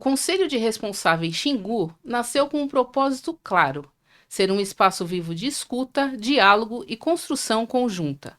Conselho de Responsáveis Xingu nasceu com um propósito claro: ser um espaço vivo de escuta, diálogo e construção conjunta.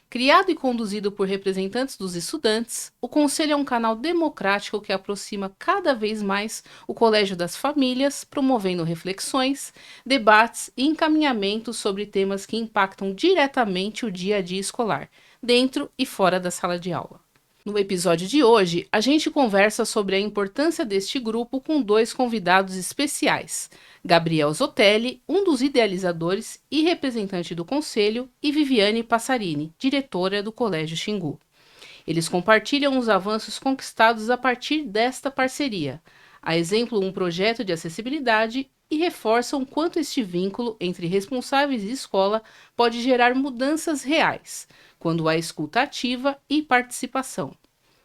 Criado e conduzido por representantes dos estudantes, o Conselho é um canal democrático que aproxima cada vez mais o colégio das famílias, promovendo reflexões, debates e encaminhamentos sobre temas que impactam diretamente o dia a dia escolar, dentro e fora da sala de aula. No episódio de hoje, a gente conversa sobre a importância deste grupo com dois convidados especiais: Gabriel Zotelli, um dos idealizadores e representante do conselho, e Viviane Passarini, diretora do Colégio Xingu. Eles compartilham os avanços conquistados a partir desta parceria, a exemplo um projeto de acessibilidade, e reforçam quanto este vínculo entre responsáveis e escola pode gerar mudanças reais, quando há escuta ativa e participação.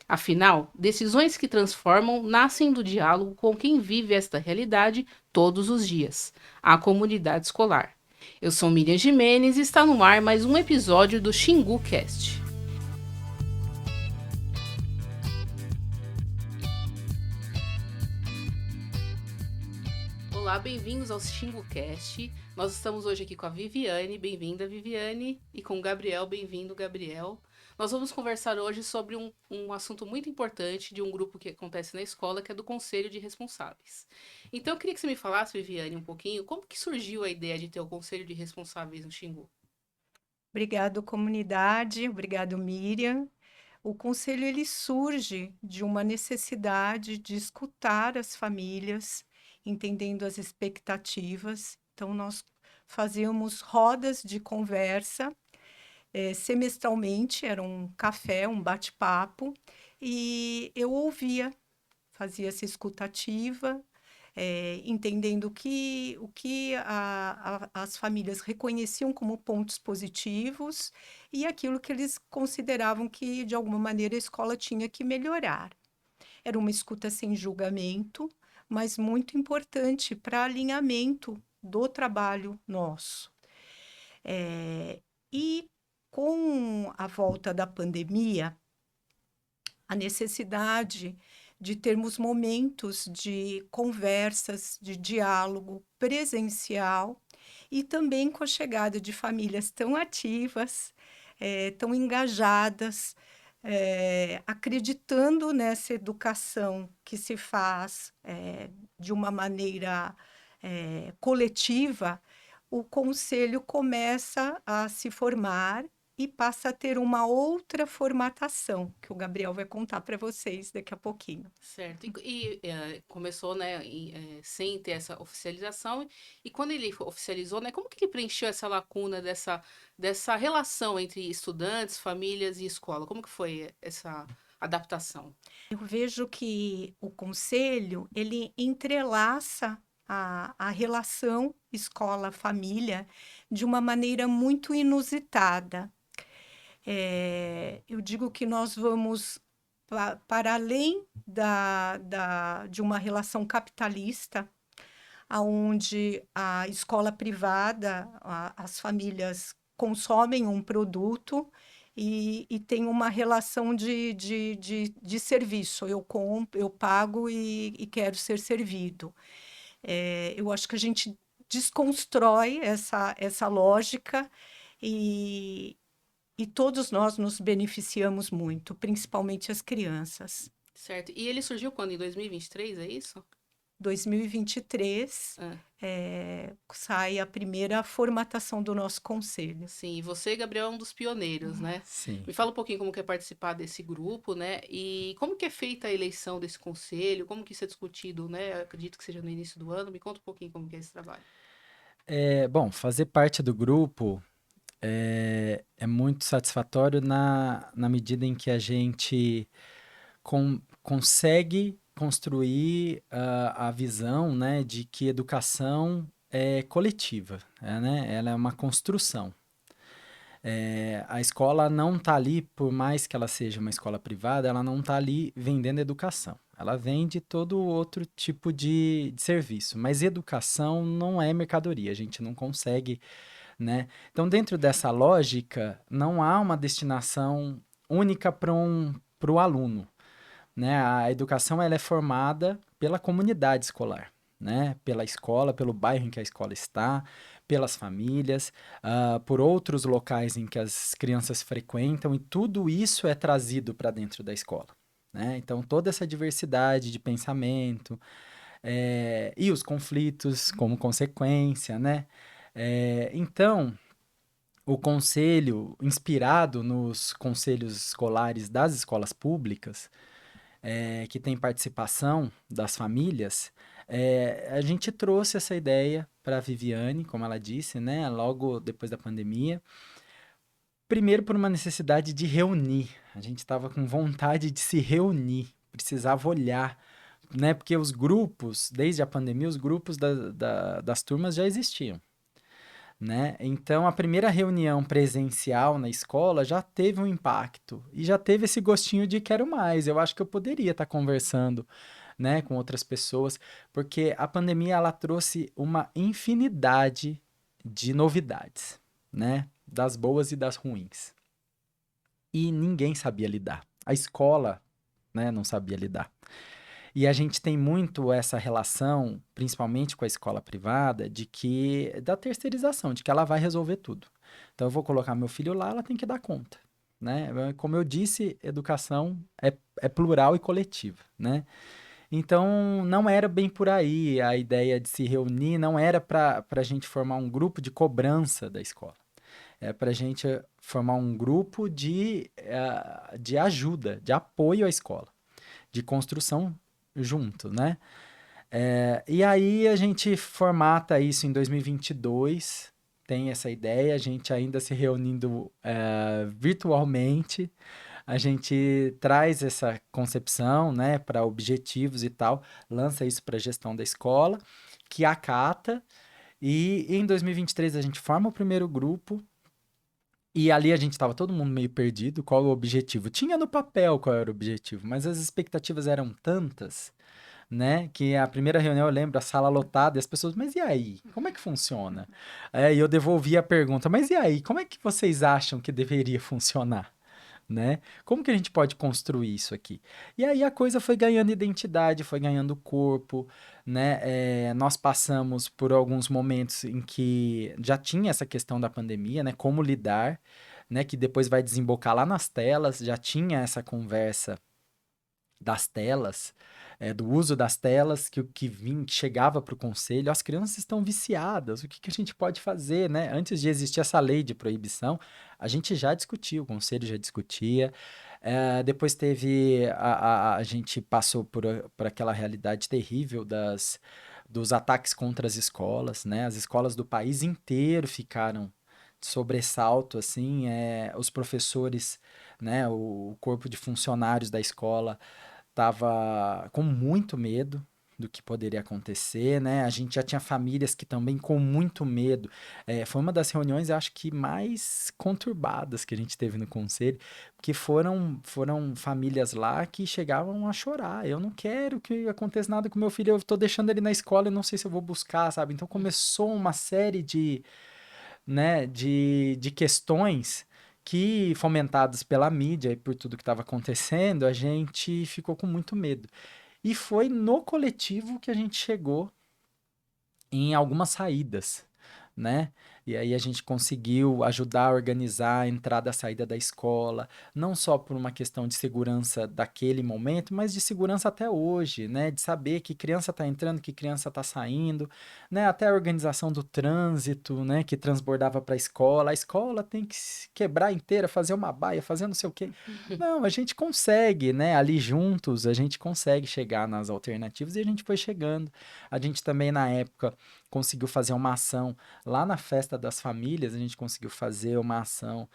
Afinal, decisões que transformam nascem do diálogo com quem vive esta realidade todos os dias, a comunidade escolar. Eu sou Miriam Gimenez e está no ar mais um episódio do Xingu Cast. Olá, bem-vindos ao Xingu Cast. Nós estamos hoje aqui com a Viviane, bem-vinda Viviane, e com o Gabriel, bem-vindo Gabriel. Nós vamos conversar hoje sobre um assunto muito importante de um grupo que acontece na escola, que é do Conselho de Responsáveis. Então, eu queria que você me falasse, Viviane, um pouquinho, como que surgiu a ideia de ter o Conselho de Responsáveis no Xingu? Obrigado, comunidade. Obrigado, Miriam. O conselho ele surge de uma necessidade de escutar as famílias, entendendo as expectativas. Então, nós fazíamos rodas de conversa, semestralmente, era um café, um bate-papo, e eu ouvia, fazia essa escutativa, entendendo as famílias reconheciam como pontos positivos e aquilo que eles consideravam que, de alguma maneira, a escola tinha que melhorar. Era uma escuta sem julgamento, mas muito importante para alinhamento do trabalho nosso. E com a volta da pandemia, a necessidade de termos momentos de conversas, de diálogo presencial e também com a chegada de famílias tão ativas, tão engajadas, acreditando nessa educação que se faz de uma maneira coletiva, o conselho começa a se formar e passa a ter uma outra formatação, que o Gabriel vai contar para vocês daqui a pouquinho. Certo. Começou, né, sem ter essa oficialização. E quando ele oficializou, né, como que ele preencheu essa lacuna dessa relação entre estudantes, famílias e escola? Como que foi essa adaptação? Eu vejo que o conselho, ele entrelaça a relação escola-família de uma maneira muito inusitada. Eu digo que nós vamos para além de uma relação capitalista, onde a escola privada, as famílias consomem um produto e tem uma relação de serviço. Eu compro, eu pago e quero ser servido. Eu acho que a gente desconstrói essa lógica e, e todos nós nos beneficiamos muito, principalmente as crianças. Certo. E ele surgiu quando? Em 2023, é isso? 2023, Ah, sai a primeira formatação do nosso conselho. sim. E você, Gabriel, é um dos pioneiros, né? Sim. Me fala um pouquinho como que é participar desse grupo, né? E como que é feita a eleição desse conselho? Como que isso é discutido, né? Eu acredito que seja no início do ano. Me conta um pouquinho como que é esse trabalho. Bom, fazer parte do grupo é muito satisfatório na medida em que a gente consegue construir a visão, né, de que educação é coletiva, né? Ela é uma construção. A escola não está ali, por mais que ela seja uma escola privada, ela não está ali vendendo educação. Ela vende todo outro tipo de serviço, mas educação não é mercadoria, a gente não consegue, né? Então, dentro dessa lógica, não há uma destinação única para o aluno, né? A educação ela é formada pela comunidade escolar, né? Pela escola, pelo bairro em que a escola está, pelas famílias, por outros locais em que as crianças frequentam, e tudo isso é trazido para dentro da escola, né? Então, toda essa diversidade de pensamento, e os conflitos como consequência, né? Então, o conselho, inspirado nos conselhos escolares das escolas públicas, que tem participação das famílias, a gente trouxe essa ideia para a Viviane, como ela disse, né, logo depois da pandemia. Primeiro, por uma necessidade de reunir. A gente estava com vontade de se reunir, precisava olhar, né, porque os grupos, desde a pandemia, os grupos das turmas já existiam. Né? Então, a primeira reunião presencial na escola já teve um impacto e já teve esse gostinho de quero mais. Eu acho que eu poderia estar conversando, né, com outras pessoas, porque a pandemia ela trouxe uma infinidade de novidades, né, das boas e das ruins. E ninguém sabia lidar. A escola, né, não sabia lidar. E a gente tem muito essa relação, principalmente com a escola privada, de que da terceirização, de que ela vai resolver tudo. Então eu vou colocar meu filho lá, ela tem que dar conta, né? Como eu disse, educação é plural e coletiva, né? Então não era bem por aí a ideia de se reunir, não era para a gente formar um grupo de cobrança da escola. É para a gente formar um grupo de ajuda, de apoio à escola, de construção junto, né? E aí a gente formata isso em 2022, tem essa ideia, a gente ainda se reunindo virtualmente, a gente traz essa concepção, né, para objetivos e tal, lança isso para a gestão da escola, que acata, e em 2023 a gente forma o primeiro grupo, e ali a gente estava todo mundo meio perdido, qual o objetivo? Tinha no papel qual era o objetivo, mas as expectativas eram tantas, né? Que a primeira reunião eu lembro, a sala lotada, e as pessoas, mas e aí? Como é que funciona? E eu devolvi a pergunta, mas e aí? Como é que vocês acham que deveria funcionar? Né? Como que a gente pode construir isso aqui? E aí a coisa foi ganhando identidade, foi ganhando corpo, né? Nós passamos por alguns momentos em que já tinha essa questão da pandemia, né? Como lidar, né? Que depois vai desembocar lá nas telas, já tinha essa conversa das telas, do uso das telas que chegava para o conselho, as crianças estão viciadas, o que a gente pode fazer, né? Antes de existir essa lei de proibição, a gente já discutia, o conselho já discutia, depois teve, a gente passou por aquela realidade terrível dos ataques contra as escolas, né? As escolas do país inteiro ficaram de sobressalto, assim, os professores, né, o corpo de funcionários da escola tava com muito medo do que poderia acontecer, né? A gente já tinha famílias que também com muito medo. Foi uma das reuniões, eu acho que mais conturbadas que a gente teve no conselho, porque foram famílias lá que chegavam a chorar. Eu não quero que aconteça nada com meu filho, eu tô deixando ele na escola e não sei se eu vou buscar, sabe? Então começou uma série de questões que, fomentadas pela mídia e por tudo que estava acontecendo, a gente ficou com muito medo. E foi no coletivo que a gente chegou em algumas saídas, né? E aí a gente conseguiu ajudar a organizar a entrada e a saída da escola, não só por uma questão de segurança daquele momento, mas de segurança até hoje, né? De saber que criança está entrando, que criança está saindo, né? Até a organização do trânsito, né? Que transbordava para a escola tem que se quebrar inteira, fazer uma baia, fazer não sei o quê. Não, a gente consegue, né? Ali juntos, a gente consegue chegar nas alternativas e a gente foi chegando. A gente também, na época, conseguiu fazer uma ação lá na festa das famílias, a gente conseguiu fazer uma ação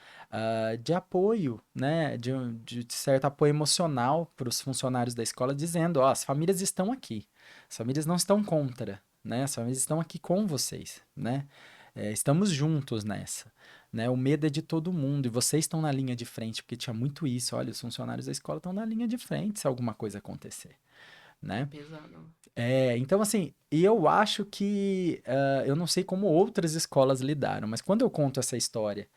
de apoio, né, de certo apoio emocional para os funcionários da escola, dizendo, ó, as famílias estão aqui, as famílias não estão contra, né, as famílias estão aqui com vocês, né, estamos juntos nessa, né, o medo é de todo mundo e vocês estão na linha de frente, porque tinha muito isso, olha, os funcionários da escola estão na linha de frente se alguma coisa acontecer, É né. pesado. Então, assim, e eu acho que, eu não sei como outras escolas lidaram, mas quando eu conto essa história,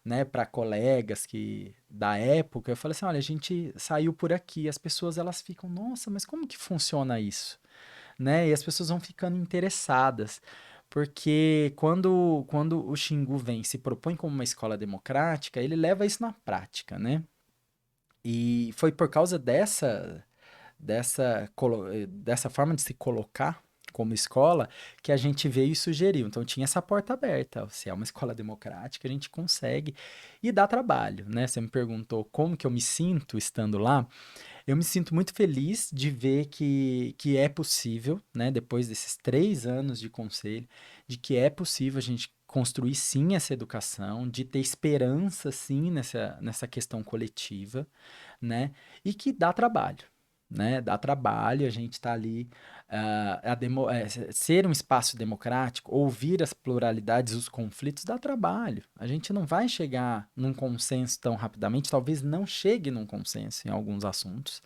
né, para colegas que da época, eu falei assim, olha, a gente saiu por aqui, as pessoas elas ficam, nossa, mas como que funciona isso? Né? E as pessoas vão ficando interessadas, porque quando o Xingu vem e se propõe como uma escola democrática, ele leva isso na prática, né? E foi por causa dessa forma de se colocar como escola que a gente veio e sugeriu. Então tinha essa porta aberta. Se é uma escola democrática, a gente consegue e dá trabalho, né? Você me perguntou como que eu me sinto estando lá. Eu me sinto muito feliz de ver que é possível, né, depois desses 3 anos de conselho, de que é possível a gente construir sim essa educação, de ter esperança sim nessa questão coletiva, né, e que dá trabalho. Né, dá trabalho, a gente está ali, ser um espaço democrático, ouvir as pluralidades, os conflitos, dá trabalho. A gente não vai chegar num consenso tão rapidamente, talvez não chegue num consenso em alguns assuntos,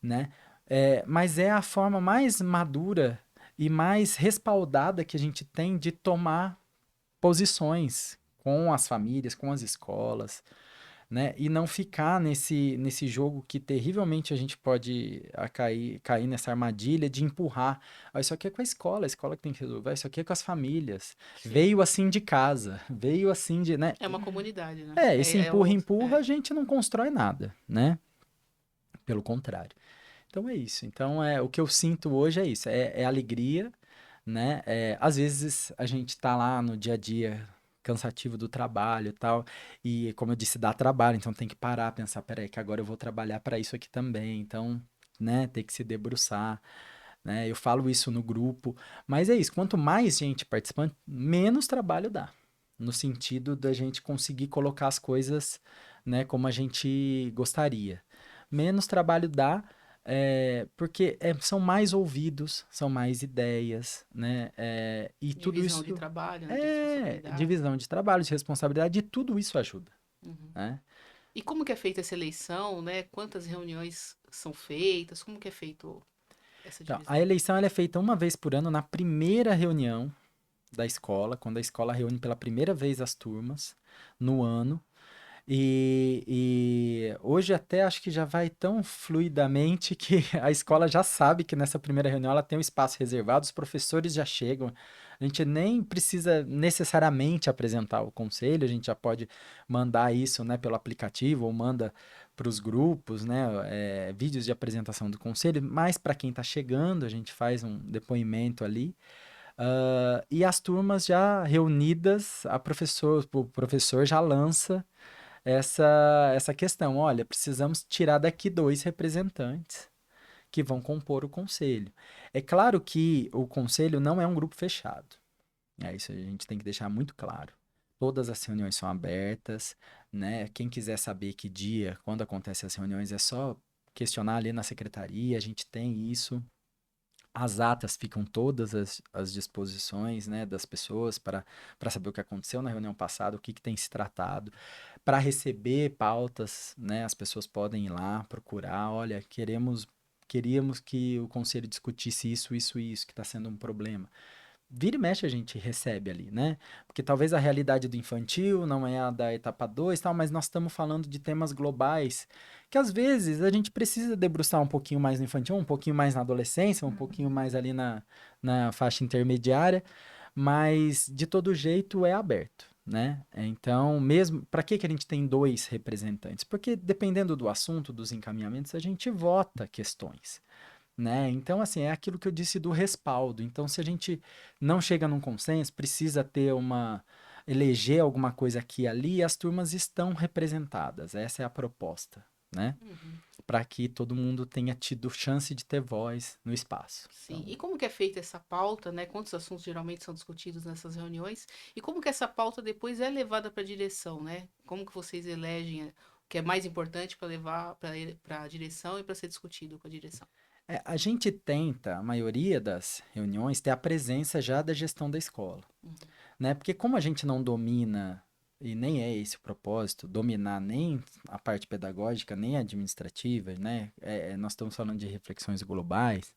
né? Mas é a forma mais madura e mais respaldada que a gente tem de tomar posições com as famílias, com as escolas, né? E não ficar nesse jogo que terrivelmente a gente pode cair nessa armadilha de empurrar. Ah, isso aqui é com a escola que tem que resolver, isso aqui é com as famílias. Sim. Veio assim de casa, veio assim de, né? É uma comunidade, né? Esse empurra, a gente não constrói nada, né? Pelo contrário. Então é isso. Então o que eu sinto hoje é isso, é alegria, né? Às vezes a gente tá lá no dia a dia cansativo do trabalho e tal, e como eu disse, dá trabalho, então tem que parar, pensar, peraí, que agora eu vou trabalhar para isso aqui também, então, né, tem que se debruçar, né? Eu falo isso no grupo, mas é isso, quanto mais gente participante, menos trabalho dá, no sentido da gente conseguir colocar as coisas, né, como a gente gostaria. Menos trabalho dá, porque são mais ouvidos, são mais ideias, né? E tudo Divisão de isso trabalho, né? De responsabilidade. divisão de trabalho, de responsabilidade, e tudo isso ajuda, Uhum. né? E como que é feita essa eleição, né? Quantas reuniões são feitas? Como que é feito essa Então, a divisão? eleição ela é feita uma vez por ano na primeira reunião da escola, quando a escola reúne pela primeira vez as turmas no ano. E hoje até acho que já vai tão fluidamente que a escola já sabe que nessa primeira reunião ela tem um espaço reservado, os professores já chegam. A gente nem precisa necessariamente apresentar o conselho, a gente já pode mandar isso, né, pelo aplicativo ou manda para os grupos, né, vídeos de apresentação do conselho, mas para quem está chegando, a gente faz um depoimento ali. E as turmas já reunidas, o professor já lança essa questão. Olha, precisamos tirar daqui 2 representantes que vão compor o conselho. É claro que o conselho não é um grupo fechado. Isso a gente tem que deixar muito claro. Todas as reuniões são abertas, né? Quem quiser saber que dia, quando acontecem as reuniões, é só questionar ali na secretaria, a gente tem isso. As atas ficam todas as disposições, né, das pessoas para saber o que aconteceu na reunião passada, o que tem se tratado. Para receber pautas, né, as pessoas podem ir lá procurar. Olha, queríamos que o conselho discutisse isso, isso e isso, que está sendo um problema. Vira e mexe a gente recebe ali, né? Porque talvez a realidade do infantil não é a da etapa 2 tal, mas nós estamos falando de temas globais que às vezes a gente precisa debruçar um pouquinho mais no infantil, um pouquinho mais na adolescência, um pouquinho mais ali na faixa intermediária, mas de todo jeito é aberto, né? Então, mesmo, para que a gente tem 2 representantes? Porque dependendo do assunto, dos encaminhamentos, a gente vota questões, né? Então, assim, é aquilo que eu disse do respaldo. Então, se a gente não chega num consenso, precisa ter eleger alguma coisa aqui e ali, as turmas estão representadas. Essa é a proposta, né? Uhum. Para que todo mundo tenha tido chance de ter voz no espaço. Sim. Então, E como que é feita essa pauta, né? Quantos assuntos geralmente são discutidos nessas reuniões? E como que essa pauta depois é levada para a direção, né? Como que vocês elegem o que é mais importante para levar para a direção e para ser discutido com a direção? a gente tenta, a maioria das reuniões, ter a presença já da gestão da escola, Uhum. né? Porque como a gente não domina, e nem é esse o propósito, dominar nem a parte pedagógica, nem a administrativa, né? Nós estamos falando de reflexões globais.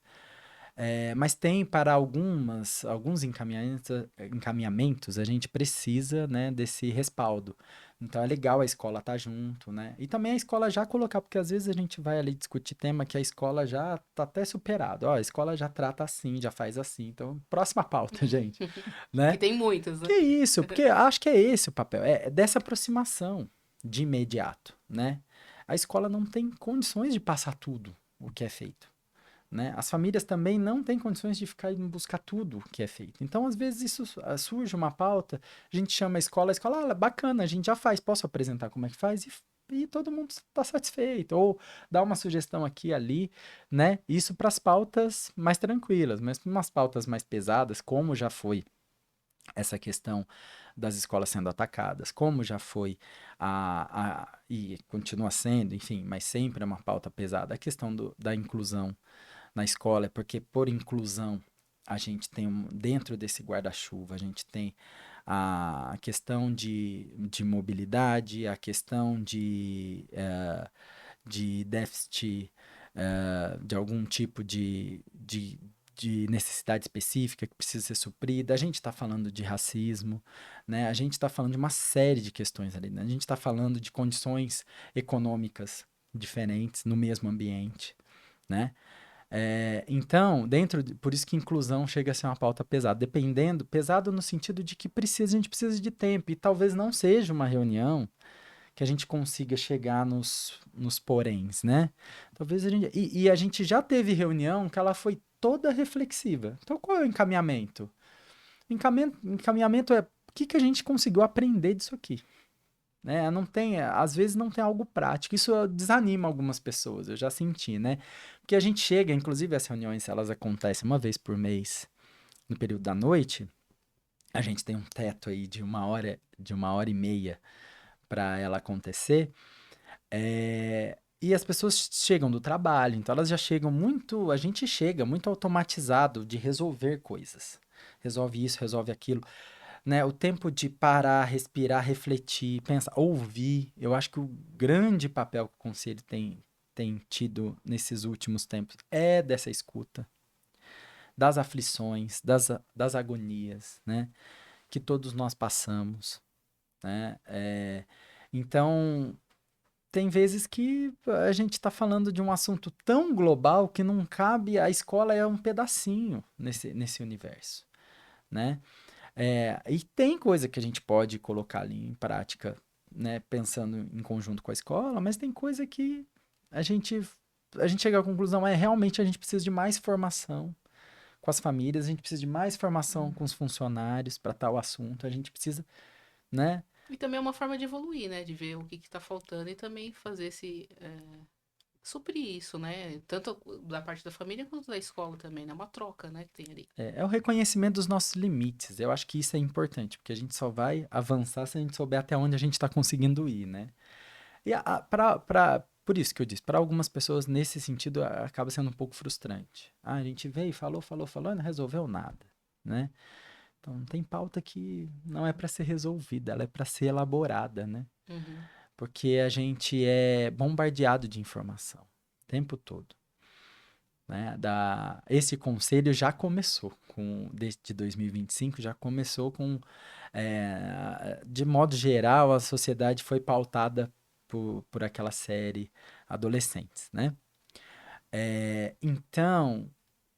Mas tem para alguns encaminhamentos, a gente precisa, né, desse respaldo. Então é legal a escola estar junto, né? E também a escola já colocar, porque às vezes a gente vai ali discutir tema que a escola já tá até superado. Ó, a escola já trata assim, já faz assim. Então, próxima pauta, gente, Que né? tem muitas, Que né? isso, porque acho que é esse o papel, é dessa aproximação de imediato, né? A escola não tem condições de passar tudo o que é feito, né? As famílias também não têm condições de ficar indo buscar tudo que é feito. Então, às vezes, isso surge uma pauta, a gente chama a escola, bacana, a gente já faz, posso apresentar como é que faz? E todo mundo está satisfeito. Ou dá uma sugestão aqui e ali, né? Isso para as pautas mais tranquilas, mas para umas pautas mais pesadas, como já foi essa questão das escolas sendo atacadas, como já foi e continua sendo, enfim, mas sempre é uma pauta pesada, a questão da inclusão na escola, é porque por inclusão a gente tem dentro desse guarda-chuva, a gente tem a questão de mobilidade, a questão de déficit, de algum tipo de necessidade específica que precisa ser suprida. A gente está falando de racismo, né? A gente está falando de uma série de questões ali, né? A gente está falando de condições econômicas diferentes no mesmo ambiente, né? Então, por isso que inclusão chega a ser uma pauta pesada, pesado no sentido de que a gente precisa de tempo, e talvez não seja uma reunião que a gente consiga chegar nos poréns, né? Talvez a gente. E a gente já teve reunião que ela foi toda reflexiva. Então, qual é o encaminhamento? Encaminhamento é o que a gente conseguiu aprender disso aqui. Né? Não tem, às vezes não tem algo prático. Isso desanima algumas pessoas, eu já senti, né? Porque a gente chega, inclusive as reuniões, elas acontecem uma vez por mês, no período da noite. A gente tem um teto aí de 1 hora e meia para ela acontecer. E as pessoas chegam do trabalho, então elas já chegam muito. A gente chega muito automatizado de resolver coisas. Resolve isso, resolve aquilo. Né? O tempo de parar, respirar, refletir, pensar, ouvir. Eu acho que o grande papel que o conselho tem tido nesses últimos tempos é dessa escuta, das aflições, das agonias, né? Que todos nós passamos. Né? Então, tem vezes que a gente está falando de um assunto tão global que não cabe, a escola é um pedacinho nesse universo, né? E tem coisa que a gente pode colocar ali em prática, né, pensando em conjunto com a escola, mas tem coisa que a gente, a gente chega à conclusão, realmente a gente precisa de mais formação com as famílias, a gente precisa de mais formação com os funcionários para tal assunto, a gente precisa, né? E também é uma forma de evoluir, né? De ver o que está faltando e também fazer suprir isso, né? Tanto da parte da família quanto da escola também, né? Uma troca, né? Que tem ali. É o reconhecimento dos nossos limites. Eu acho que isso é importante, porque a gente só vai avançar se a gente souber até onde a gente está conseguindo ir, né? E por isso que eu disse, para algumas pessoas, nesse sentido, acaba sendo um pouco frustrante. A gente veio, falou, falou, falou e não resolveu nada, né? Então, tem pauta que não é para ser resolvida, ela é para ser elaborada, né? Uhum. Porque a gente é bombardeado de informação o tempo todo. Né? Esse conselho já começou, desde 2025, já começou com, de modo geral, a sociedade foi pautada por aquela série Adolescentes, né? Então,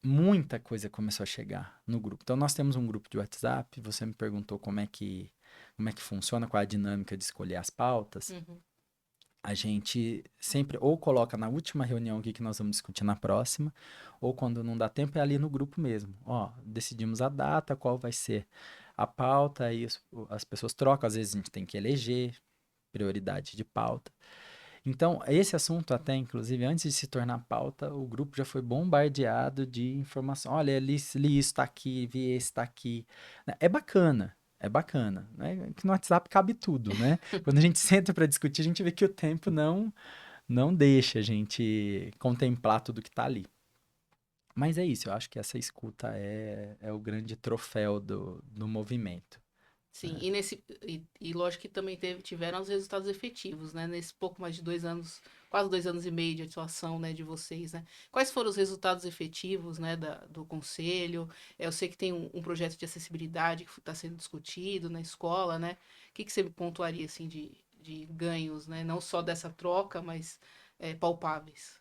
muita coisa começou a chegar no grupo. Então, nós temos um grupo de WhatsApp, você me perguntou como é que funciona, qual é a dinâmica de escolher as pautas. Uhum. A gente sempre ou coloca na última reunião o que nós vamos discutir na próxima, ou quando não dá tempo é ali no grupo mesmo. Ó, decidimos a data, qual vai ser a pauta, aí as pessoas trocam, às vezes a gente tem que eleger prioridade de pauta. Então, esse assunto até, inclusive, antes de se tornar pauta, o grupo já foi bombardeado de informação. Olha, li isso, está aqui, vi esse, está aqui. É bacana, né? Que no WhatsApp cabe tudo, né? Quando a gente senta para discutir, a gente vê que o tempo não deixa a gente contemplar tudo que está ali. Mas é isso, eu acho que essa escuta é o grande troféu do movimento. Sim, e lógico que também tiveram os resultados efetivos, né? Nesse pouco mais de 2 anos, quase 2 anos e meio de atuação, né, de vocês, né? Quais foram os resultados efetivos, né, do conselho? Eu sei que tem um projeto de acessibilidade que está sendo discutido na escola, né? O que você pontuaria, assim, de ganhos, né? Não só dessa troca, mas palpáveis.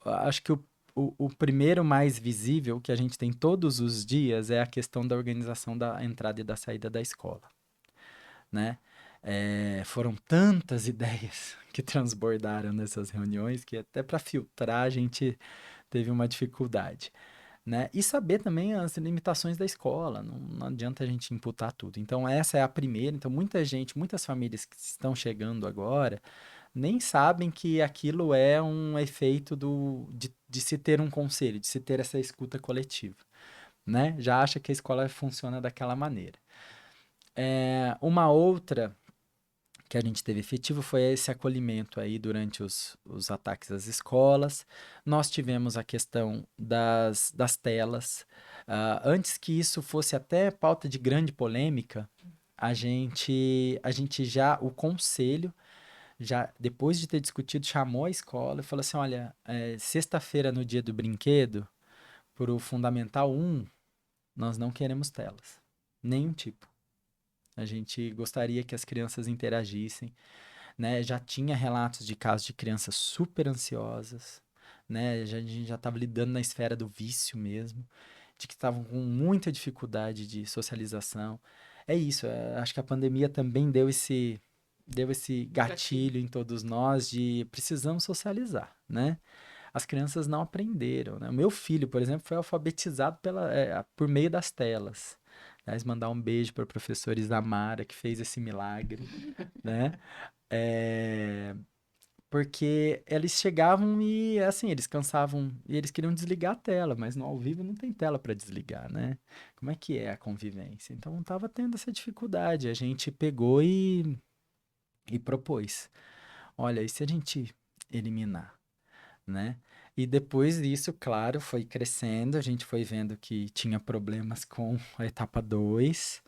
Acho que o primeiro mais visível que a gente tem todos os dias é a questão da organização da entrada e da saída da escola, né? Foram tantas ideias que transbordaram nessas reuniões que até para filtrar a gente teve uma dificuldade, né? E saber também as limitações da escola, não adianta a gente imputar tudo. Então essa é a primeira, então muitas famílias que estão chegando agora nem sabem que aquilo é um efeito de se ter um conselho, de se ter essa escuta coletiva, né? Já acha que a escola funciona daquela maneira. Uma outra que a gente teve efetivo foi esse acolhimento aí durante os ataques às escolas. Nós tivemos a questão das telas. Antes que isso fosse até pauta de grande polêmica, o conselho, já depois de ter discutido, chamou a escola e falou assim: olha, sexta-feira no dia do brinquedo, para o Fundamental 1, nós não queremos telas. Nenhum tipo. A gente gostaria que as crianças interagissem, né? Já tinha relatos de casos de crianças super ansiosas, né? A gente já estava lidando na esfera do vício mesmo, de que estavam com muita dificuldade de socialização. É isso, acho que a pandemia também deu esse Gatilho. gatilho em todos nós de precisamos socializar, né? As crianças não aprenderam, né? O meu filho, por exemplo, foi alfabetizado por meio das telas. Aliás, mandar um beijo para a professora Isamara, que fez esse milagre, né? É, porque eles chegavam e, assim, eles cansavam e eles queriam desligar a tela, mas no ao vivo não tem tela para desligar, né? Como é que é a convivência? Então, tava tendo essa dificuldade. A gente pegou e propôs. Olha, e se a gente eliminar, né? E depois disso, claro, foi crescendo, a gente foi vendo que tinha problemas com a etapa 2,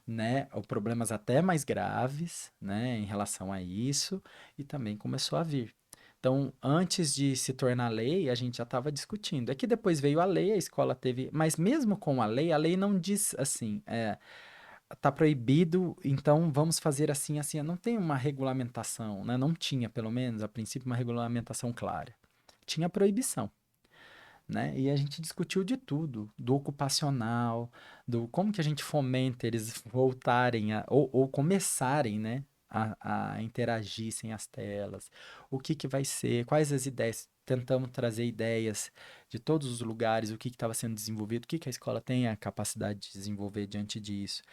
né? Ou problemas até mais graves, né, em relação a isso, e também começou a vir. Então, antes de se tornar lei, a gente já estava discutindo. É que depois veio a lei, a escola teve. Mas mesmo com a lei não diz assim, tá proibido, então vamos fazer assim, assim. Não tem uma regulamentação, né? Não tinha, pelo menos, a princípio, uma regulamentação clara. Tinha proibição, né? E a gente discutiu de tudo, do ocupacional, do como que a gente fomenta eles voltarem ou começarem, né, a interagir sem as telas, o que que vai ser, quais as ideias, tentamos trazer ideias de todos os lugares, o que estava sendo desenvolvido, o que que a escola tem a capacidade de desenvolver diante disso,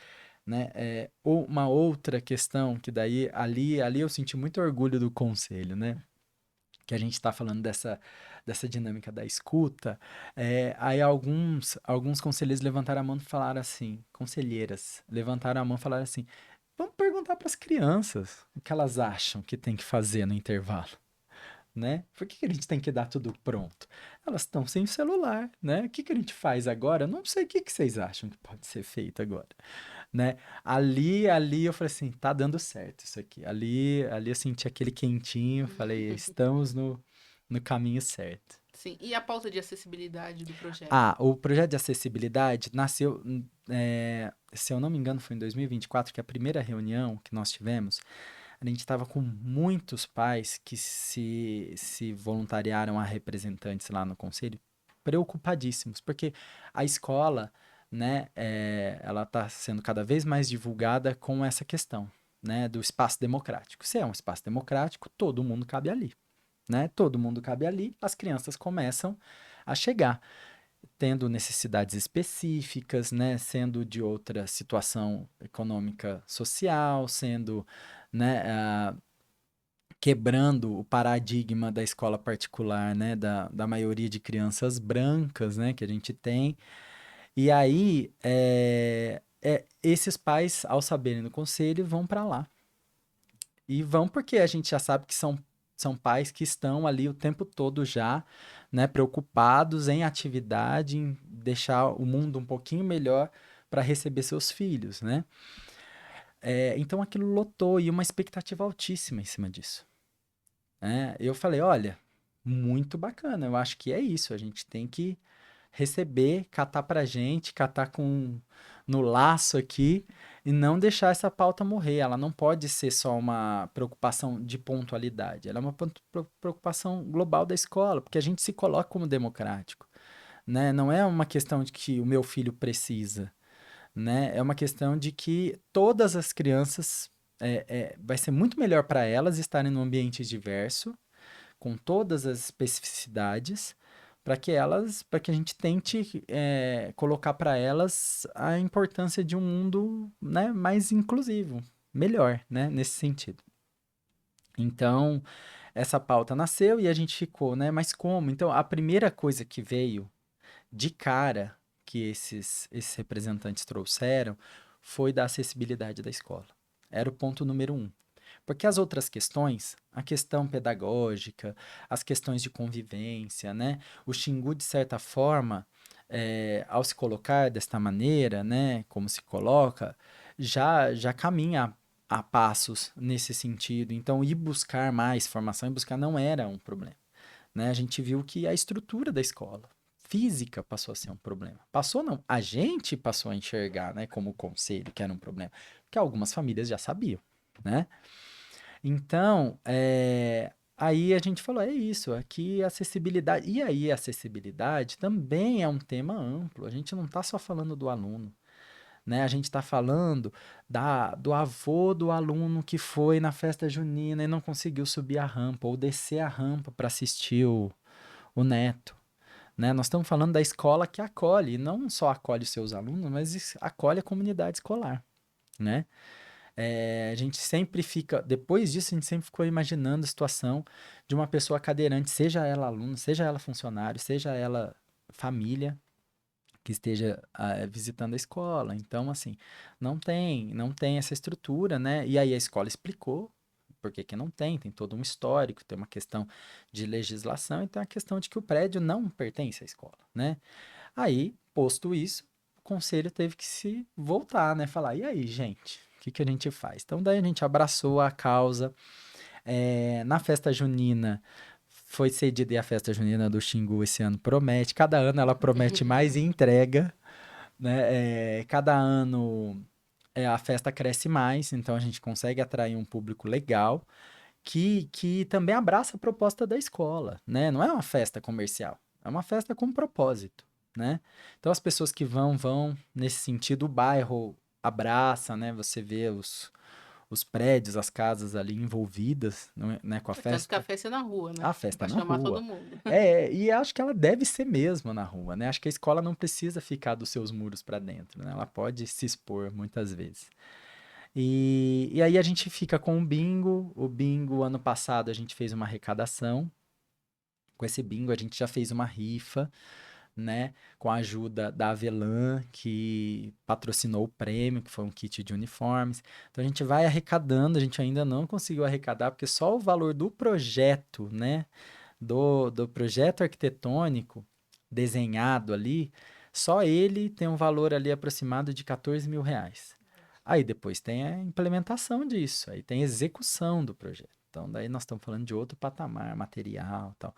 né? Ou uma outra questão que daí ali eu senti muito orgulho do conselho, né? Que a gente está falando dessa dinâmica da escuta, aí alguns conselheiros levantaram a mão e falaram assim, conselheiras, levantaram a mão e falaram assim, vamos perguntar para as crianças o que elas acham que tem que fazer no intervalo, né? Por que a gente tem que dar tudo pronto? Elas estão sem celular, né? O que a gente faz agora? Não sei o que vocês acham que pode ser feito agora, né? Ali eu falei assim, tá dando certo isso aqui. Ali eu senti aquele quentinho, falei, estamos no caminho certo. Sim, e a pauta de acessibilidade do projeto? O projeto de acessibilidade nasceu, se eu não me engano, foi em 2024, que a primeira reunião que nós tivemos, a gente estava com muitos pais que se voluntariaram a representantes lá no conselho, preocupadíssimos, porque a escola, né, ela está sendo cada vez mais divulgada com essa questão, né, do espaço democrático. Se é um espaço democrático, todo mundo cabe ali, né? Todo mundo cabe ali, as crianças começam a chegar tendo necessidades específicas, né, sendo de outra situação econômica social, sendo, né, quebrando o paradigma da escola particular, né, da maioria de crianças brancas, né, que a gente tem. E aí, esses pais, ao saberem do conselho, vão para lá. E vão porque a gente já sabe que são pais que estão ali o tempo todo já, né, preocupados em atividade, em deixar o mundo um pouquinho melhor para receber seus filhos, né? Então aquilo lotou e uma expectativa altíssima em cima disso. Eu falei, olha, muito bacana, eu acho que é isso, a gente tem que receber, catar pra gente, catar no laço aqui e não deixar essa pauta morrer. Ela não pode ser só uma preocupação de pontualidade, ela é uma preocupação global da escola, porque a gente se coloca como democrático, né? Não é uma questão de que o meu filho precisa, né? É uma questão de que todas as crianças vai ser muito melhor para elas estarem num ambiente diverso, com todas as especificidades, para que a gente tente colocar para elas a importância de um mundo, né, mais inclusivo, melhor, né, nesse sentido. Então, essa pauta nasceu e a gente ficou, né, mas como? Então, a primeira coisa que veio de cara que esses representantes trouxeram foi da acessibilidade da escola. Era o ponto número um. Porque as outras questões, a questão pedagógica, as questões de convivência, né? O Xingu, de certa forma, ao se colocar desta maneira, né? Como se coloca, já caminha a passos nesse sentido. Então, ir buscar mais formação e buscar não era um problema, né? A gente viu que a estrutura da escola física passou a ser um problema. Passou não, a gente passou a enxergar, né, como conselho que era um problema, porque algumas famílias já sabiam, né? Então, aí a gente falou, é isso, aqui acessibilidade. E aí, acessibilidade também é um tema amplo. A gente não está só falando do aluno, né? A gente está falando do avô do aluno que foi na festa junina e não conseguiu subir a rampa ou descer a rampa para assistir o neto. Né? Nós estamos falando da escola que acolhe, e não só acolhe os seus alunos, mas acolhe a comunidade escolar, né? A gente sempre fica, depois disso, a gente sempre ficou imaginando a situação de uma pessoa cadeirante, seja ela aluno, seja ela funcionário, seja ela família, que esteja visitando a escola. Então, assim, não tem essa estrutura, né? E aí a escola explicou por que que não tem todo um histórico, tem uma questão de legislação e tem a questão de que o prédio não pertence à escola, né? Aí, posto isso, o conselho teve que se voltar, né? Falar, e aí, gente, o que que a gente faz? Então, daí a gente abraçou a causa. Na festa junina, foi cedida e a festa junina do Xingu esse ano promete. Cada ano ela promete mais e entrega, né? Cada ano a festa cresce mais, então a gente consegue atrair um público legal que também abraça a proposta da escola, né? Não é uma festa comercial, é uma festa com propósito, né? Então as pessoas que vão nesse sentido, o bairro abraça, né? Você vê os prédios, as casas ali envolvidas, né, com a Tanto que a festa. festa é na rua, né? A festa Pra na chamar todo rua. mundo. E acho que ela deve ser mesmo na rua, né? Acho que a escola não precisa ficar dos seus muros para dentro, né? Ela pode se expor muitas vezes. E aí a gente fica com o bingo. O bingo, ano passado, a gente fez uma arrecadação. Com esse bingo, a gente já fez uma rifa, né? Com a ajuda da Avelan, que patrocinou o prêmio, que foi um kit de uniformes. Então a gente vai arrecadando, a gente ainda não conseguiu arrecadar, porque só o valor do projeto, né? Do projeto arquitetônico desenhado ali, só ele tem um valor ali aproximado de 14 mil reais. Aí depois tem a implementação disso, aí tem a execução do projeto. Então, daí nós estamos falando de outro patamar, material e tal.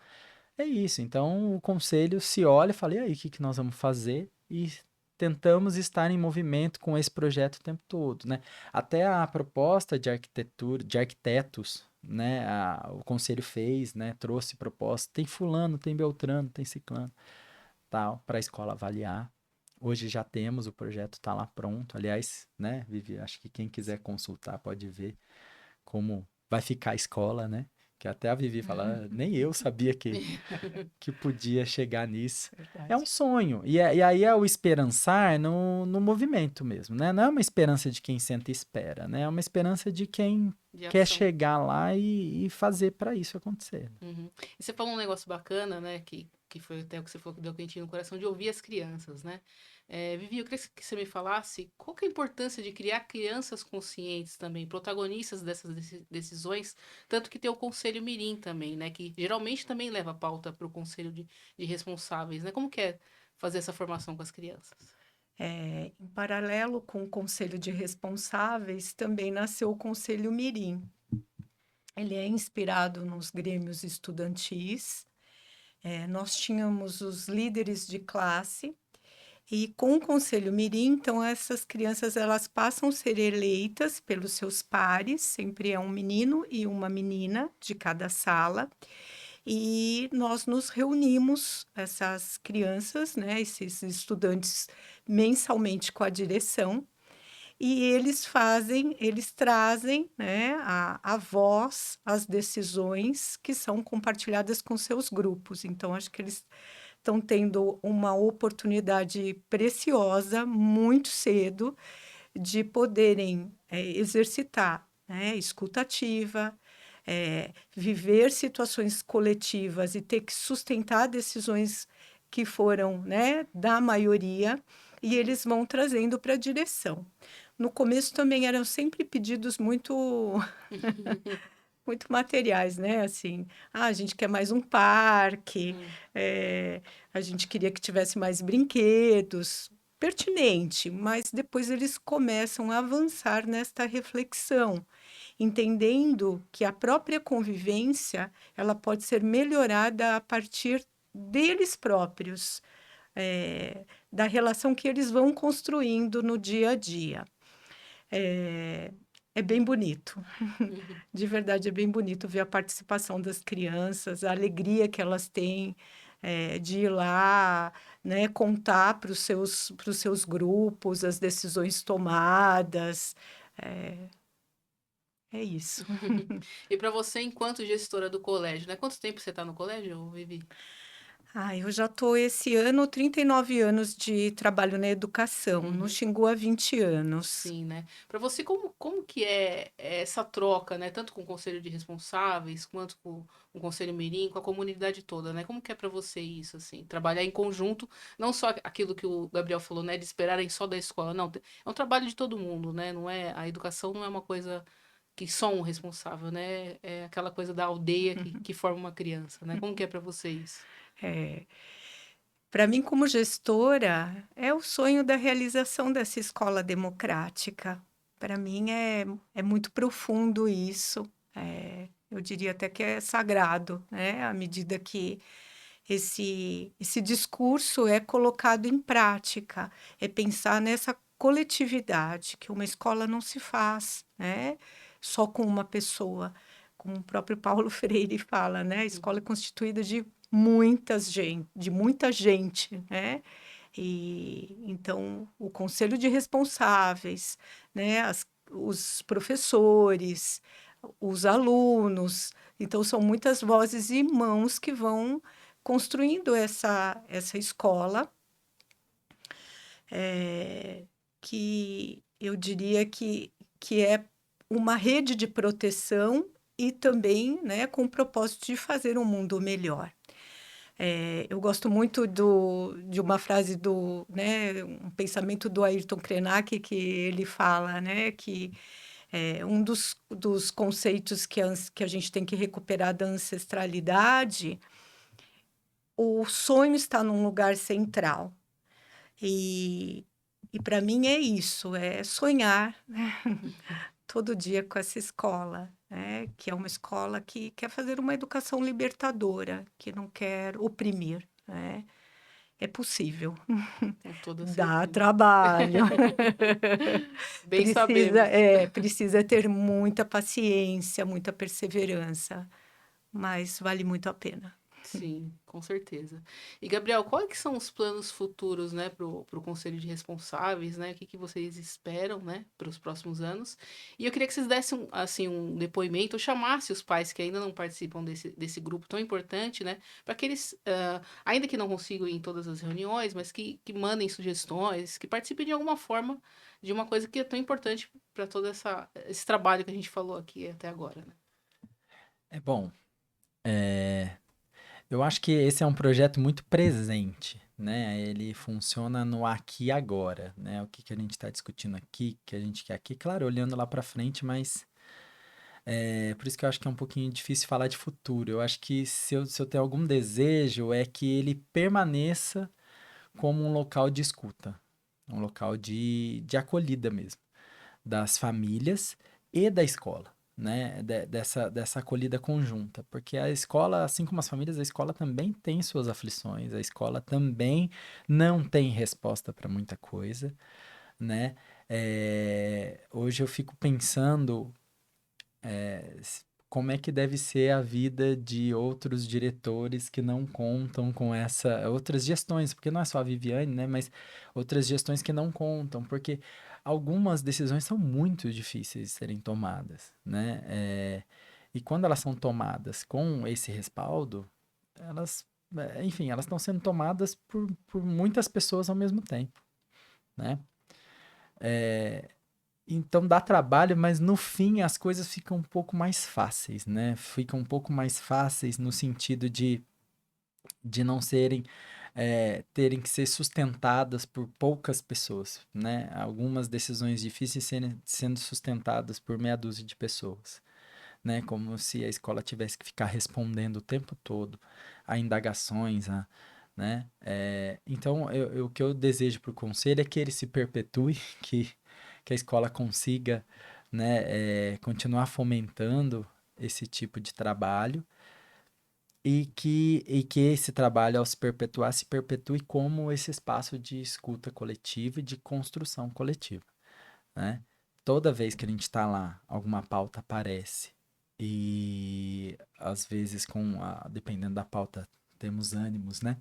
É isso. Então, o conselho se olha e fala: e aí, o que que nós vamos fazer? E tentamos estar em movimento com esse projeto o tempo todo, né? Até a proposta de arquitetura, de arquitetos, né? O conselho fez, né? Trouxe proposta. Tem fulano, tem Beltrano, tem ciclano, tal, para a escola avaliar. Hoje já temos, o projeto está lá pronto. Aliás, né, Vivi, acho que quem quiser consultar pode ver como vai ficar a escola, né? Que até a Vivi fala, nem eu sabia que podia chegar nisso. É um Verdade. sonho. E aí é o esperançar no movimento mesmo, né? Não é uma esperança de quem senta e espera, né? É uma esperança de quem De quer ação. chegar lá e fazer para isso acontecer. Uhum. E você falou um negócio bacana, né? Que foi até o que você falou que deu quentinho no coração, de ouvir as crianças, né? Vivi, eu queria que você me falasse qual que é a importância de criar crianças conscientes também, protagonistas dessas decisões, tanto que tem o Conselho Mirim também, né? Que geralmente também leva a pauta para o Conselho de responsáveis, né? Como que é fazer essa formação com as crianças? Em paralelo com o Conselho de Responsáveis, também nasceu o Conselho Mirim. Ele é inspirado nos grêmios estudantis. Nós tínhamos os líderes de classe, e com o Conselho Mirim, então, essas crianças elas passam a ser eleitas pelos seus pares, sempre é um menino e uma menina de cada sala, e nós nos reunimos, essas crianças, né, esses estudantes, mensalmente com a direção, e eles trazem, né, a voz, as decisões que são compartilhadas com seus grupos. Então, acho que eles estão tendo uma oportunidade preciosa, muito cedo, de poderem exercitar, né, escuta ativa, viver situações coletivas e ter que sustentar decisões que foram, né, da maioria, e eles vão trazendo para a direção. No começo também eram sempre pedidos muito materiais, né? Assim, a gente quer mais um parque, a gente queria que tivesse mais brinquedos, pertinente, mas depois eles começam a avançar nesta reflexão, entendendo que a própria convivência ela pode ser melhorada a partir deles próprios, da relação que eles vão construindo no dia a dia. É bem bonito. De verdade, é bem bonito ver a participação das crianças, a alegria que elas têm de ir lá, né, contar para os seus grupos as decisões tomadas. É isso. E para você, enquanto gestora do colégio, né? Quanto tempo você está no colégio, Vivi? Eu já estou esse ano, 39 anos de trabalho na educação, no Uhum. Xingu há 20 anos. Sim, né? Para você, como que é essa troca, né? Tanto com o Conselho de Responsáveis, quanto com o Conselho Mirim, com a comunidade toda, né? Como que é para você isso, assim? Trabalhar em conjunto, não só aquilo que o Gabriel falou, né? De esperarem só da escola, não. É um trabalho de todo mundo, né? Não é, a educação não é uma coisa que só um responsável, né? É aquela coisa da aldeia que forma uma criança, né? Como que é para vocês? Para mim, como gestora, é o sonho da realização dessa escola democrática. Para mim, é muito profundo isso. Eu diria até que é sagrado, né? À medida que esse discurso é colocado em prática, é pensar nessa coletividade, que uma escola não se faz, né? Só com uma pessoa. Como o próprio Paulo Freire fala, né? A escola é constituída de muita gente, né? E então o conselho de responsáveis, né? Os professores, os alunos, então são muitas vozes e mãos que vão construindo essa escola, que eu diria que é uma rede de proteção e também, né, com o propósito de fazer um mundo melhor. Eu gosto muito de uma frase né, um pensamento do Ayrton Krenak, que ele fala, né, que um dos conceitos que a gente tem que recuperar da ancestralidade, o sonho está num lugar central. E, e para mim é isso, é sonhar, né, todo dia com essa escola, né, que é uma escola que quer fazer uma educação libertadora, que não quer oprimir, né? É possível, Com toda dá certeza. trabalho, Bem sabemos. precisa ter muita paciência, muita perseverança, mas vale muito a pena. Sim, com certeza. E, Gabriel, quais que são os planos futuros, né, pro Conselho de Responsáveis, né? O que que vocês esperam, né, para os próximos anos? E eu queria que vocês dessem, assim, um depoimento, ou chamasse os pais que ainda não participam desse grupo tão importante, né, para que eles, ainda que não consigam ir em todas as reuniões, mas que mandem sugestões, que participem de alguma forma de uma coisa que é tão importante para todo esse trabalho que a gente falou aqui até agora, né? É bom. Eu acho que esse é um projeto muito presente, né? Ele funciona no aqui e agora, né? O que que a gente está discutindo aqui, o que a gente quer aqui, claro, olhando lá para frente, mas por isso que eu acho que é um pouquinho difícil falar de futuro. Eu acho que se eu tenho algum desejo é que ele permaneça como um local de escuta, um local de acolhida mesmo, das famílias e da escola, né? Dessa acolhida conjunta, porque a escola, assim como as famílias, a escola também tem suas aflições, a escola também não tem resposta para muita coisa, né? Hoje eu fico pensando como é que deve ser a vida de outros diretores que não contam com outras gestões, porque não é só a Viviane, né, mas outras gestões que não contam, porque algumas decisões são muito difíceis de serem tomadas, né, e quando elas são tomadas com esse respaldo, elas, enfim, elas estão sendo tomadas por muitas pessoas ao mesmo tempo, né. Então dá trabalho, mas no fim as coisas ficam um pouco mais fáceis, né? Ficam um pouco mais fáceis no sentido de não serem, terem que ser sustentadas por poucas pessoas, né? Algumas decisões difíceis sendo sustentadas por meia dúzia de pessoas, né? Como se a escola tivesse que ficar respondendo o tempo todo a indagações, né? Então, o que eu desejo para o conselho é que ele se perpetue, que a escola consiga, né, continuar fomentando esse tipo de trabalho e que esse trabalho, ao se perpetue como esse espaço de escuta coletiva e de construção coletiva, né? Toda vez que a gente está lá, alguma pauta aparece e às vezes dependendo da pauta temos ânimos, né?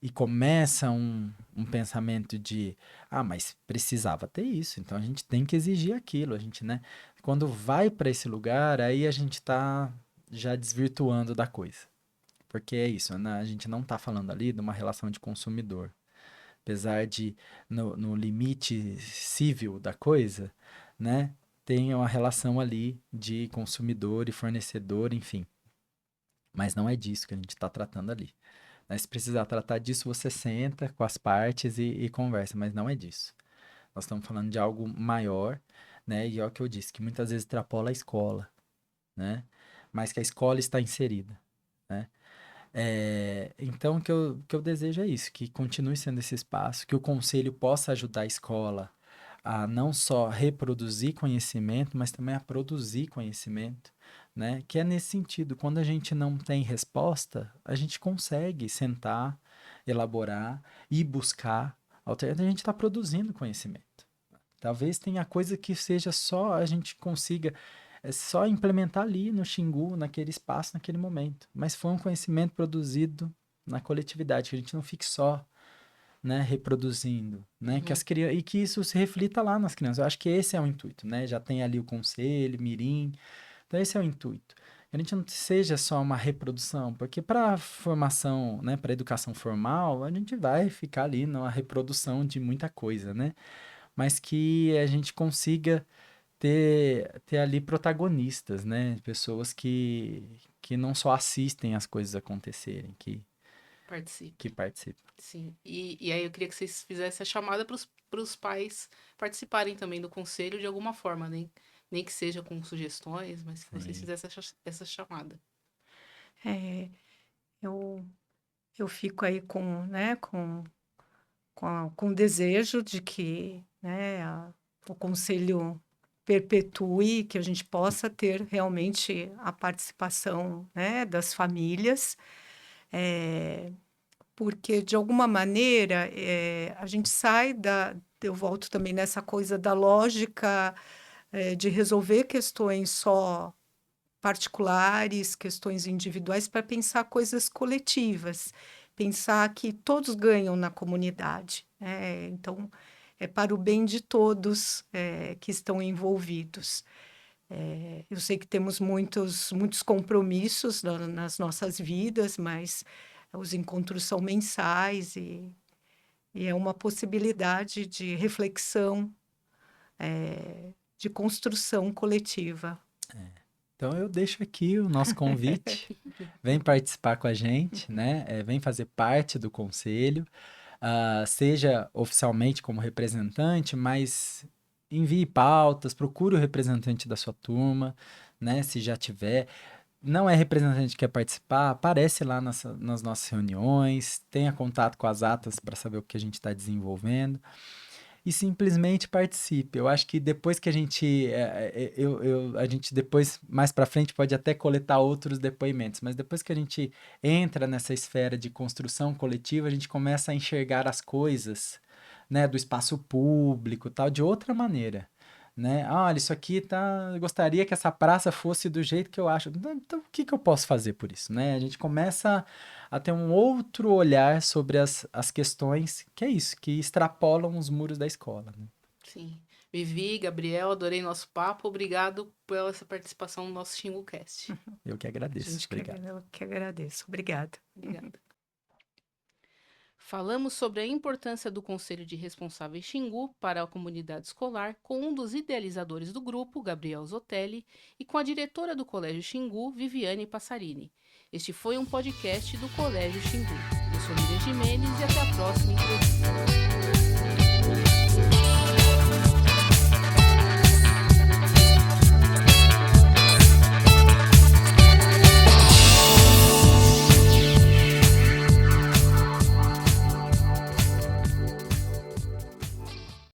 E começa um pensamento de, mas precisava ter isso, então a gente tem que exigir aquilo, a gente, né? Quando vai para esse lugar, aí a gente tá já desvirtuando da coisa. Porque é isso, né? A gente não tá falando ali de uma relação de consumidor. Apesar de, no limite civil da coisa, né? Tem uma relação ali de consumidor e fornecedor, enfim. Mas não é disso que a gente está tratando ali. Né? Se precisar tratar disso, você senta com as partes e conversa, mas não é disso. Nós estamos falando de algo maior, né? E é o que eu disse, que muitas vezes extrapola a escola, né? Mas que a escola está inserida, né? Então, o que eu desejo é isso, que continue sendo esse espaço, que o conselho possa ajudar a escola a não só reproduzir conhecimento, mas também a produzir conhecimento, né? Que é nesse sentido, quando a gente não tem resposta, a gente consegue sentar, elaborar e buscar alternativas. A gente está produzindo conhecimento. Talvez tenha coisa que seja só a gente consiga só implementar ali no Xingu, naquele espaço, naquele momento. Mas foi um conhecimento produzido na coletividade, que a gente não fique só, né, reproduzindo, né, que Uhum. as crianças e que isso se reflita lá nas crianças. Eu acho que esse é o intuito, né? Já tem ali o conselho, mirim. Então esse é o intuito. Que a gente não seja só uma reprodução, porque para formação, né, para educação formal, a gente vai ficar ali numa reprodução de muita coisa, né? Mas que a gente consiga ter ali protagonistas, né? Pessoas que não só assistem as coisas acontecerem, que Participe. participam. Sim. E aí eu queria que vocês fizessem a chamada para os pais participarem também do conselho de alguma forma, nem que seja com sugestões, mas que vocês Sim, fizessem essa chamada. É, eu, eu fico aí com, né, com o desejo de que, né, o conselho perpetue, que a gente possa ter realmente a participação, né, das famílias, eh, porque de alguma maneira a gente sai eu volto também nessa coisa da lógica de resolver questões só particulares, questões individuais, para pensar coisas coletivas, pensar que todos ganham na comunidade, né? Então, é para o bem de todos que estão envolvidos. Eu sei que temos muitos compromissos nas nossas vidas, mas os encontros são mensais e é uma possibilidade de reflexão, de construção coletiva. então eu deixo aqui o nosso convite. Vem participar com a gente, né? Vem fazer parte do conselho, seja oficialmente como representante, mas envie pautas, procure o representante da sua turma, né? Se já tiver. não é representante que quer participar, aparece lá nas nossas reuniões, tenha contato com as atas para saber o que a gente está desenvolvendo e simplesmente participe. Eu acho que depois que a gente, a gente depois, mais para frente, pode até coletar outros depoimentos, mas depois que a gente entra nessa esfera de construção coletiva, a gente começa a enxergar as coisas, né, do espaço público, tal, de outra maneira. Né? Ah, olha, isso aqui tá. Eu gostaria que essa praça fosse do jeito que eu acho. Então, o que eu posso fazer por isso? Né? A gente começa a ter um outro olhar sobre as questões, que é isso, que extrapolam os muros da escola. Né? Sim. Vivi, Gabriel, adorei nosso papo. Obrigado pela essa participação no nosso XinguCast. Eu que agradeço. Obrigado. Eu que agradeço. Obrigada. Obrigada. Falamos sobre a importância do Conselho de Responsáveis Xingu para a comunidade escolar com um dos idealizadores do grupo, Gabriel Zotelli, e com a diretora do Colégio Xingu, Viviane Passarini. Este foi um podcast do Colégio Xingu. Eu sou Miriam Gimenez e até a próxima entrevista.